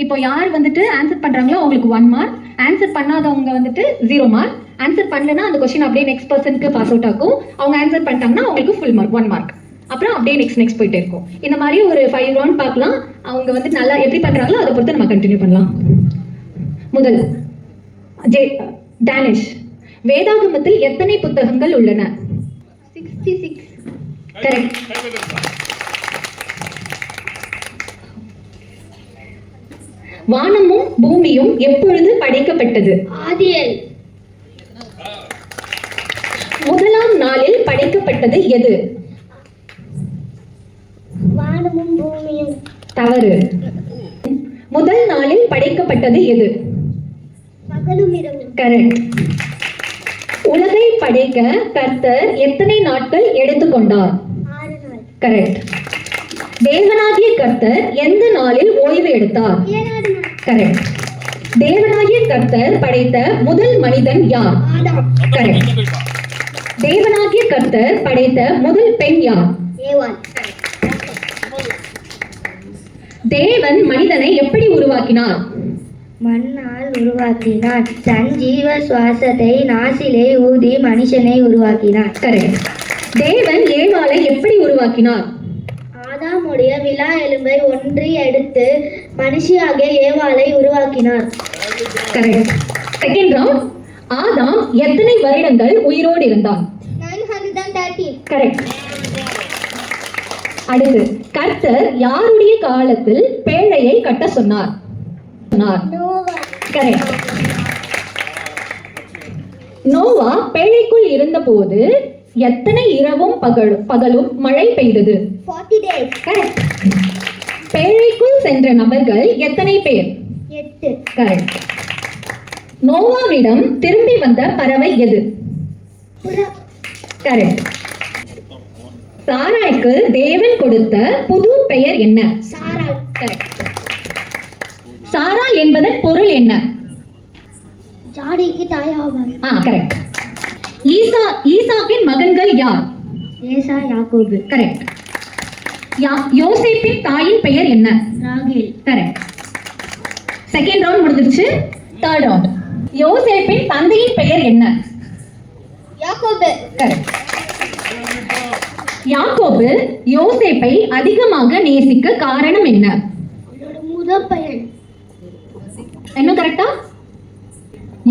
இப்போ யார் வந்துட்டு ஆன்சர் பண்றாங்களோ அவங்களுக்கு 1 மார்க், ஆன்சர் பண்ணாதவங்க வந்துட்டு 0 மார்க், ஆன்சர் பண்ணலன்னா அந்த கொஸ்டின் அப்படியே நெக்ஸ்ட் பர்சனுக்கு பாஸ் அவுட் ஆகும். அவங்க ஆன்சர் பண்ணிட்டாங்கன்னா அவங்களுக்கு ஃபுல் மார்க் 1 மார்க். அப்புறம் அப்படியே நெக்ஸ்ட் போயிட்டே இருக்கும். இந்த மாதிரி ஒரு 5 ரவுண்ட் பார்க்கலாம். அவங்க வந்து நல்லா எப்படி பண்றாங்களோ அதை பொறுத்து நம்ம கண்டினியூ பண்ணலாம். முதல் டேனிஷ். வேதாகமத்தில் எத்தனை புத்தகங்கள் உள்ளன? 66. கரெக்ட். வானமும் பூமியும் எப்பொழுது படைக்கப்பட்டது? ஆதியில். முதலாம் நாளில் படைக்கப்பட்டது எது? வானமும் பூமியும். தவறு. முதல் நாளில் படைக்கப்பட்டது எது? பகலும் இரவும். கரெக்ட். உலகை படைக்க கர்த்தர் எத்தனை நாட்கள் எடுத்துக்கொண்டார்? 6 நாள். கரெக்ட். தேவனாகிய கர்த்தர் எந்த நாளில் ஓய்வு எடுத்தார்? 7 நாள். கரெக்ட். தேவனாகிய கர்த்தர் படைத்த முதல் மனிதன் யார்? ஆதாம். கரெக்ட். தேவனாகிய கர்த்தர் படைத்த முதல் பெண் யார்? ஏவாள். தேவன் மனிதனை எப்படி உருவாக்கினார்? மண்ணால் உருவாக்கினார். தன் ஜீவ சுவாசத்தை நாசிலே ஊதி மனுஷனை உருவாக்கினார். கரெக்ட். தேவன் ஏவாளை எப்படி உருவாக்கினார்? ஆதாமுடைய விலா எலும்பை ஒன்றி எடுத்து மனுஷியாகிய ஏவாளை உருவாக்கினார். கரெக்ட். Second round. ஆதாம் எத்தனை வருடங்கள் உயிரோடு இருந்தான்? 913. கரெக்ட். அடுத்து, கர்த்தர் யாருடைய காலத்தில் பேழையை கட்ட சொன்னார்? நோவா. கரெக்ட். நோவா பேழைக்குள் இருந்தபோது எத்தனை இரவும் பகலும் மழை பெய்தது? 40 days. கரெக்ட். பேழைக்குள் சென்ற நபர்கள் எத்தனை பேர்? 8. கரெக்ட். நோவாவிடம் திரும்பி வந்த பறவை எது? புறா. கரெக்ட். சாராய்க்கு தேவன் கொடுத்த புது பெயர் என்ன? சாராள். கரெக்ட். சாரா என்பதன் பொருள் என்ன? ஜாடிக்கு தாயாவார். கரெக்ட். ஈசாக்கின் மகன்கள் யார்? ஏசா, யாக்கோபு. கரெக்ட். யோசேப்பின் தாயின் பெயர் என்ன? ராகேல். கரெக்ட். செகண்ட் ரவுண்ட் முடிஞ்சிருச்சு. Third round. யோசேப்பின் தந்தையின் பெயர் என்ன? யாக்கோபு. கரெக்ட். யாக்கோபு யோசேப்பை அதிகமாக நேசிக்க காரணம் என்ன? முதல் பெயர். என்ன கரெக்டா?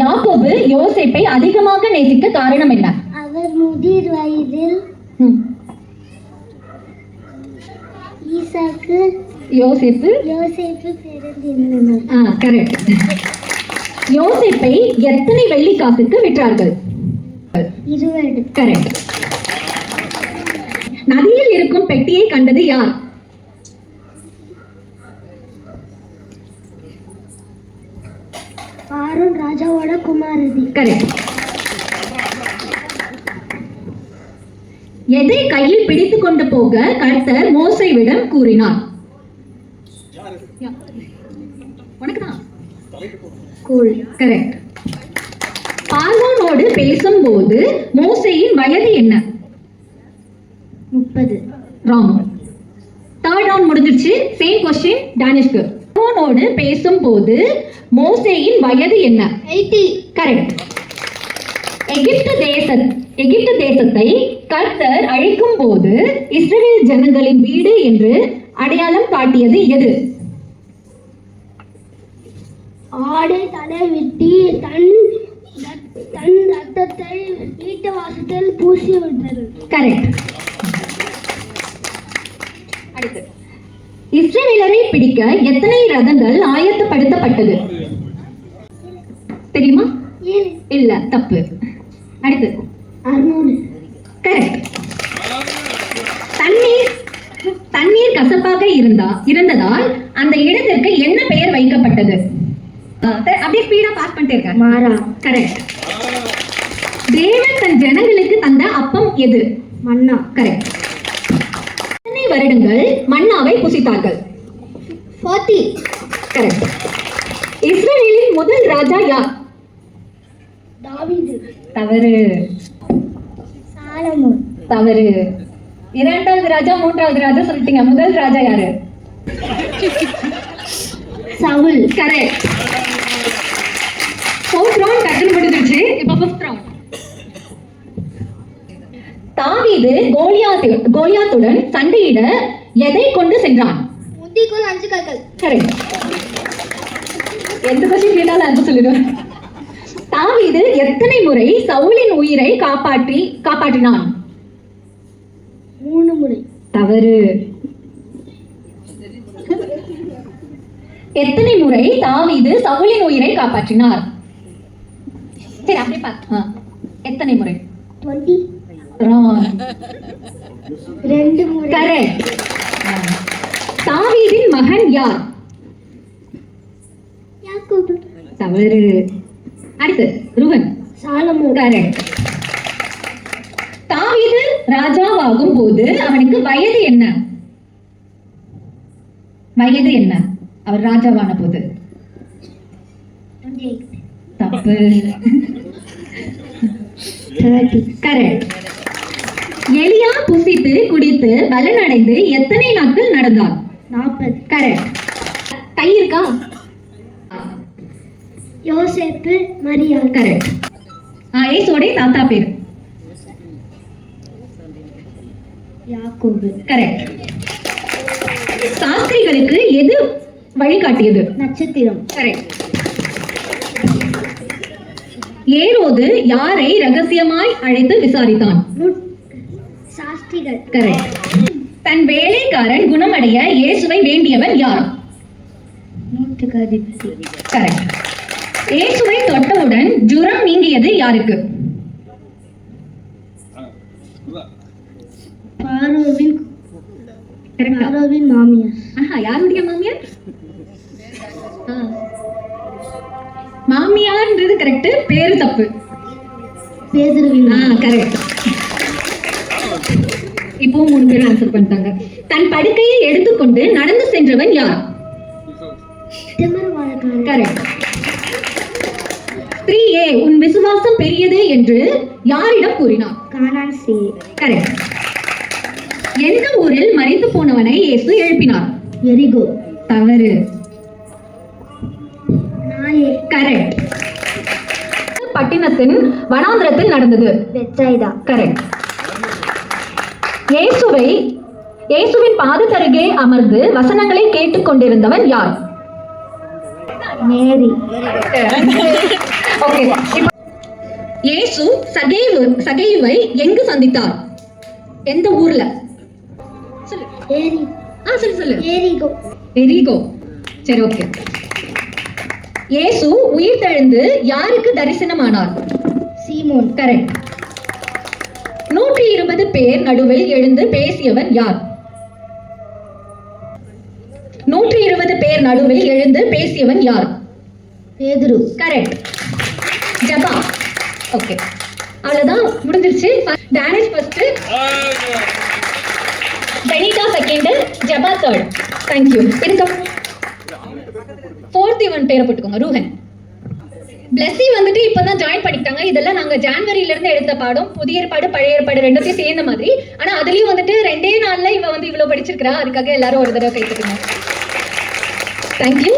யாக்கோபு யோசேப்பை அதிகமாக நேசிக்க காரணம் என்ன? அவர் முதிர் வயதில் ஈசாக்கு யோசேப்பு பிறந்திருந்தனர். கரெக்ட். யோசேப்பை எத்தனை வெள்ளி காசுக்கு விற்றார்கள்? 20. கரெக்ட். நதியில் இருக்கும் பெட்டியை கண்டது யார்? ஆரோன் ராஜாவோட குமாரதி. கரெக்ட். எதை கையில் பிடித்துக் கொண்டு போக கர்த்தர் மோசேயிடம் கூறினார்? கரெக்ட். பார்வோனோடு பேசும்போது மோசேயின் வயது என்ன? 30. ராங். தேர்ட் ரவுண்ட் முடிஞ்சிருச்சு. சேம் क्वेश्चन டானிஷ்க்கு. பார்வோனோடு பேசும்போது மோசேயின் வயது என்ன? 80. கரெக்ட். எகிப்து தேசத்தை கர்த்தர் அழிக்கும் போது இஸ்ரவேல் ஜனங்களின் வீடு என்று அடையாளம் காட்டியது எது? ஆடை தலை வெட்டி தன் ரத்தத்தை வீட்டு வாசத்தில் பூசி விட்டது. கரெக்ட். அடுத்து, இஸ்ரவேலரை பிடிக்க எத்தனை ரதங்கள் ஆயத்தப்படுத்தப்பட்டது? தெரியுமா? இல்ல, தப்பு. அடுத்து, 600. கரெக்ட். தண்ணீர் கசப்பாக இருந்ததால் அந்த இடத்திற்கு என்ன பெயர் வைக்கப்பட்டது? அப்படியே ஸ்பீடா பாஸ் பண்ணிட்டே இருக்க. மாறா. கரெக்ட். தேவன் தன் ஜனங்களுக்கு தந்த அப்பம் எது? மன்னா. கரெக்ட். எத்தனை வருடங்கள் மன்னாவை புசித்தார்கள்? 40. கரெக்ட். இஸ்ரவேலின் முதல் ராஜா யார்? தாவீது. தவறு. சாலமோன். தவறு. இரண்டாவது ராஜா, மூன்றாவது ராஜா சொல்லிட்டீங்க. முதல் ராஜா யாரு? சவுல். கரெக்ட். ஃபோர்த் ரவுண்ட் டக்குனு முடிஞ்சிருச்சு. இப்போ ஃபிஃப்த் ரவுண்ட். தாவீது கோலியாத்துடன் சண்டையிட எதை கொண்டு சென்றான்? முந்திக்கோல் 5 கற்கள். கரெக்ட். எந்த கொஸ்டின் கேட்டாலும் ஆன்சர் சொல்லிடுவேன். தாவீது எத்தனை முறை சவுலின் உயிரை காப்பாற்றினான்? 3 முறை. தவறு. எத்தனை முறை தாவீது சவுலின் உயிரை காப்பாற்றினார்? சரி அப்படியே பார்த்து. எத்தனை முறை? 20. Wrong. 2 முறை. Correct. தாவீதின் மகன் யார்? யாக்கோபு. தவறு. அடுத்து ருவன். சாலமோன். கரெக்ட். தாவீது ராஜாவாகும் போது அவனுக்கு வயது என்ன? வயது என்ன அவர் ராஜாவான போது? 28. தப்பு. 30. கரெக்ட். எலியா புசித்து குடித்து பலனடைந்து எத்தனை நாட்கள் நடந்தார்? 40. கரெக்ட். கை இருக்கா? யோசேப்பு, மரியாள். கரெக்ட். ஏசோடைய தாத்தா பேர்? யாக்கோபு. கரெக்ட். சாஸ்திரிகளுக்கு எது வழிகாட்டியது? நட்சத்திரம். கரெக்ட். ஏரோது யாரை ரகசியமாய் அழைத்து விசாரித்தான்? சாஸ்திரிகள். கரெக்ட். தன் வேலைக்காரன் குணமடைய இயேசுவை வேண்டியவன் யார்? நூற்றுக்கு அதிபதி. கரெக்ட். இயேசுவை தொட்டவுடன் ஜுரம் நீங்கியது யாருக்கு? பாரோவின் கரெக்டா? பாரோவின் மாமியார். யாருடைய மாமியார்? மாமியார்ன்றது கரெக்ட், பேரு தப்பு. பேதுருவின். கரெக்ட். இப்போ 3 பேரும் ஆன்சர் பண்ணிட்டாங்க. தன் படுக்கையை எடுத்துக்கொண்டு நடந்து சென்றவன் யார்? திமிர்வாதக்காரன். கரெக்ட். 3A உன் விசுவாசம் பெரியது என்று யாரிடம் கூறினார்? கானான் சேரி. கரெக்ட். எந்த ஊரில் மரித்து போனவனை இயேசு எழுப்பினார்? எரிகோ. தவறு. நாயே. கரெக்ட். பட்டினத்தின் வனாந்திரத்தில் நடந்தது? பெத்சாய்தா. கரெக்ட். இயேசுவின் பாதத்தருகே அமர்ந்து வசனங்களை கேட்டுக் கொண்டிருந்தவன் யார்? மேரி. ஓகே. இயேசு சகேயுவை எங்கு சந்தித்தார்? எந்த ஊர்ல? சொல்லு. ஏரி. சொல்லு. எரிகோ. எரிகோ. சரி, ஓகே. இயேசு உயிர் தெழுந்து யாருக்கு தரிசனமானார்? சீமோன். கரெக்ட். 120 பேர் நடுவில் எழுந்து பேசியவன் யார்? 120 பேர் நடுவில் எழுந்து பேசியவன் யார்? பேதுரு. கரெக்ட். ஜபா. ஓகே, அவ்வளவுதான், முடிஞ்சிருச்சு. Danish first, Benita second, Jaba third. Thank you. இதுக்கு ஃபோர்த் இவன் பேரை போட்டுக்கோங்க. ரூஹன். பிளஸி வந்துட்டு இப்பதான் ஜாயின் பண்ணிக்கிட்டாங்க. இதெல்லாம் நாங்க ஜான்வரியில இருந்து எடுத்த பாடம். புதிய ஏற்பாடு பழைய ஏற்பாடு ரெண்டுத்தையும் சேர்ந்த மாதிரி. ஆனா அதுலயும் வந்துட்டு 2 நாள்ல இவ வந்து இவ்வளவு படிச்சிருக்கிறா. அதுக்காக எல்லாரும் ஒரு தடவை கைத்தட்டுங்க. தேங்க்யூ.